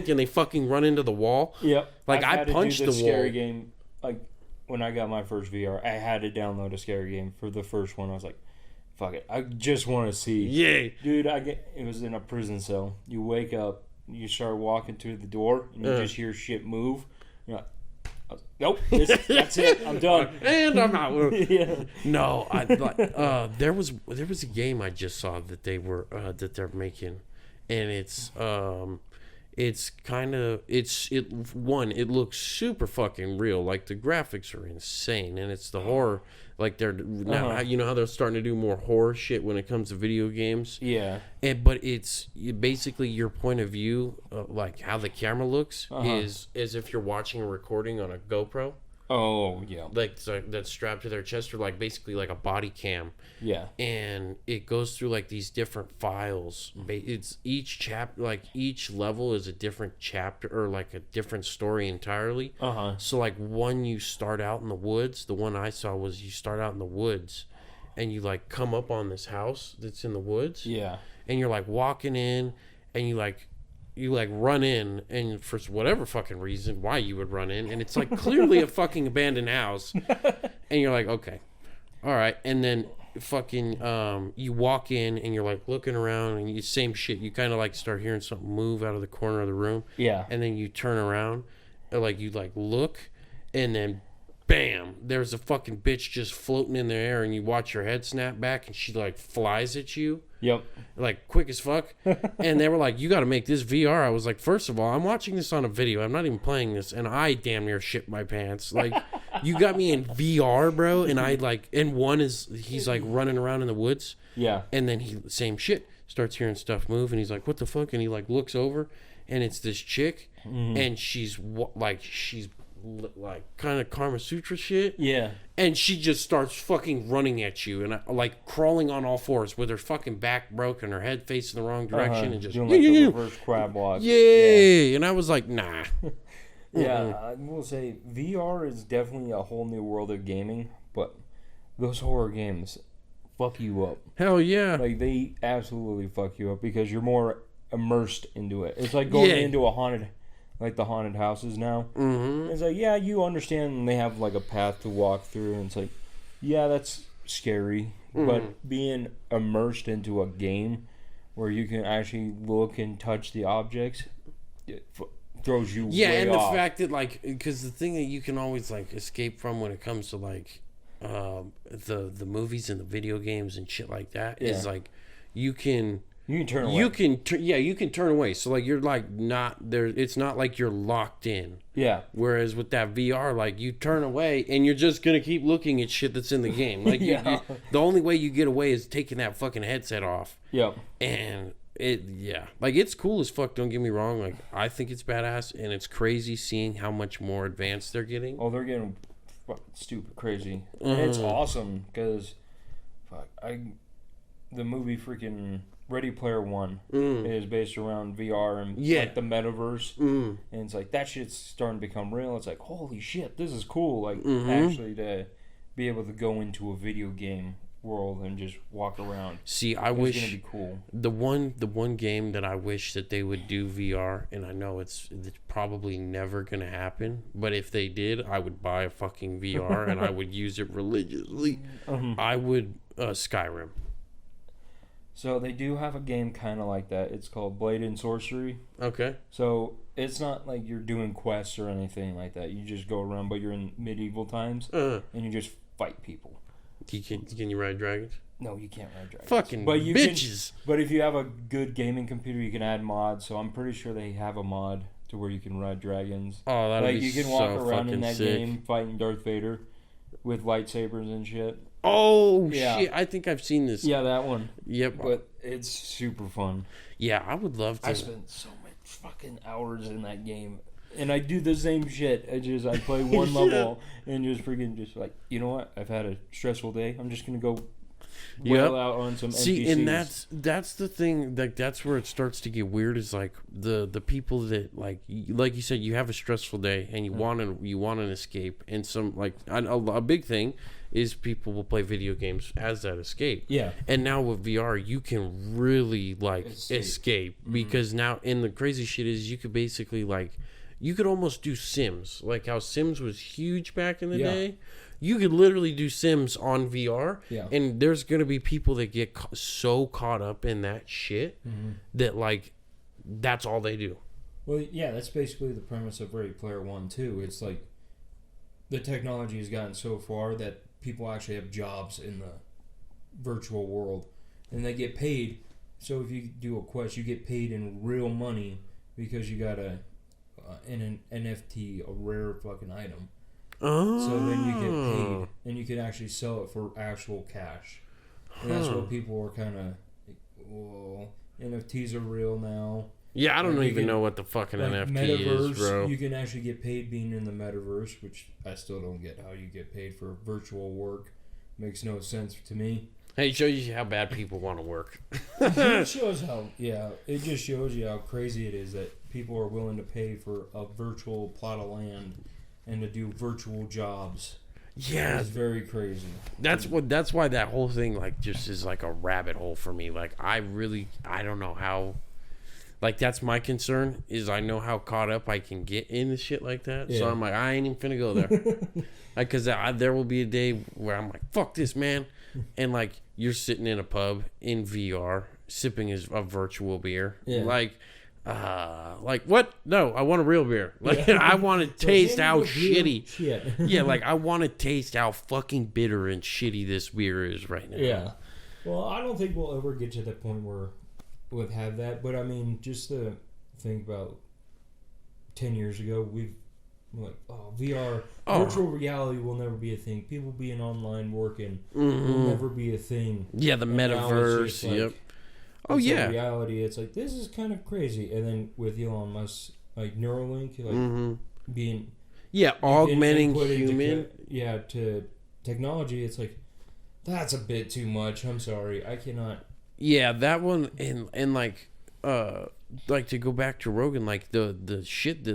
tank and they fucking run into the wall. Yep. Like I punched the wall. Scary game. Like when I got my first VR, I had to download a scary game for the first one. I was like, fuck it, I just want to see. Yeah, dude. It was in a prison cell. You wake up, you start walking through the door, and you just hear shit move. You're like, nope, that's it. I'm done, and I'm out. Yeah. No, there was a game I just saw that they're making, and it looks super fucking real. Like the graphics are insane, and it's the horror. Like they're now, you know how they're starting to do more horror shit when it comes to video games. Yeah. But it's basically your point of view, like how the camera looks is as if you're watching a recording on a GoPro. Oh yeah. Like that's strapped to their chest, or like basically like a body cam. Yeah. And it goes through like these different files. It's each chapter, like each level is a different chapter or like a different story entirely. So like you start out in the woods. The one I saw was you start out in the woods, and you like come up on this house that's in the woods. Yeah. And you're like walking in, and you run in, and for whatever fucking reason, why you would run in, and it's like clearly a fucking abandoned house, and you're like, okay, all right, and then fucking you walk in, and you're like looking around, and you same shit. You kind of like start hearing something move out of the corner of the room, and then you turn around, and like you like look, and then bam, there's a fucking bitch just floating in the air, and you watch your head snap back, and she like flies at you. Yep. Like quick as fuck. And they were like, you got to make this VR. I was like, first of all, I'm watching this on a video. I'm not even playing this. And I damn near shit my pants. Like, you got me in VR, bro. And he's like running around in the woods. Yeah. And then same shit, starts hearing stuff move. And he's like, what the fuck? And he like looks over, and it's this chick. And she's like kind of Kama Sutra shit. Yeah. And she just starts fucking running at you and like crawling on all fours with her fucking back broken, her head facing the wrong direction, and just doing like the reverse crab walk. Yeah. And I was like, nah. Yeah, I will say VR is definitely a whole new world of gaming, but those horror games fuck you up. Hell yeah. Like they absolutely fuck you up because you're more immersed into it. It's like going into a haunted, like the haunted houses now. It's like, yeah, you understand, and they have like a path to walk through, and it's like, yeah, that's scary. But being immersed into a game where you can actually look and touch the objects, it throws you way and off. the fact that like, because the thing that you can always like escape from when it comes to like the movies and the video games and shit like that is like you can turn away. You can turn away. So like you're like not there. It's not like you're locked in. Yeah. Whereas with that VR, like you turn away and you're just gonna keep looking at shit that's in the game. Like the only way you get away is taking that fucking headset off. Yep. And like it's cool as fuck. Don't get me wrong. Like I think it's badass, and it's crazy seeing how much more advanced they're getting. Oh, they're getting fucking stupid crazy. And it's awesome because, the movie freaking Ready Player One is based around VR and like the Metaverse, and it's like that shit's starting to become real. It's like, holy shit, this is cool. Like actually to be able to go into a video game world and just walk around. See, I wish it's gonna be cool. The one game that I wish that they would do VR, and I know it's probably never gonna happen, but if they did, I would buy a fucking VR and I would use it religiously. I would Skyrim. So they do have a game kind of like that. It's called Blade and Sorcery. Okay. So it's not like you're doing quests or anything like that. You just go around, but you're in medieval times, and you just fight people. Can you ride dragons? No, you can't ride dragons. Fucking bitches. But if you have a good gaming computer, you can add mods. So I'm pretty sure they have a mod to where you can ride dragons. Oh, that'd be so you can walk around in that game fighting Darth Vader with lightsabers and shit. Oh, shit. I think I've seen this. Yeah, that one. Yep. But it's super fun. Yeah, I would love to. I spent so much fucking hours in that game. And I do the same shit. I play one level and just freaking just like, you know what? I've had a stressful day. I'm just going to go wail out on some See, NPCs. and that's the thing. Like that's where it starts to get weird. Is like the people that like you said, you have a stressful day and you want an escape. And some like a big thing is people will play video games as that escape. Yeah. And now with VR, you can really like escape because now, and the crazy shit is you could basically like. You could almost do Sims, like how Sims was huge back in the day. You could literally do Sims on VR, and there's gonna be people that get so caught up in that shit that like that's all they do. Well, yeah, that's basically the premise of Ready Player One too. It's like the technology has gotten so far that people actually have jobs in the virtual world, and they get paid. So if you do a quest, you get paid in real money because you got an NFT, a rare fucking item. Oh. So then you get paid, and you can actually sell it for actual cash. And that's what people are kind of, well, NFTs are real now. Yeah, I don't even know what the fucking like NFT Metaverse, is, bro. You can actually get paid being in the Metaverse, which I still don't get how you get paid for virtual work. Makes no sense to me. Hey, it shows you how bad people want to work. It shows how, it just shows you how crazy it is that people are willing to pay for a virtual plot of land and to do virtual jobs. Yeah, it's very crazy. That's why that whole thing like just is like a rabbit hole for me. Like I don't know how. Like that's my concern is I know how caught up I can get into shit like that. Yeah. So I'm like I ain't even finna go there. Because there will be a day where I'm like fuck this, man. And like you're sitting in a pub in VR sipping a virtual beer. Yeah. Like what? No, I want a real beer. Like I want to taste how shitty. Yeah, like I want to taste how fucking bitter and shitty this beer is right now. Yeah. Well, I don't think we'll ever get to the point where we'll have that. But I mean, just to think about 10 years ago, we've like VR, virtual reality will never be a thing. People being online working will never be a thing. Yeah, the metaverse. Like, yep. Oh yeah. Reality, it's like this is kind of crazy. And then with Elon Musk, like Neuralink, like being augmenting human. To technology, it's like that's a bit too much. I'm sorry, I cannot. Yeah, that one and like to go back to Rogan, like the shit that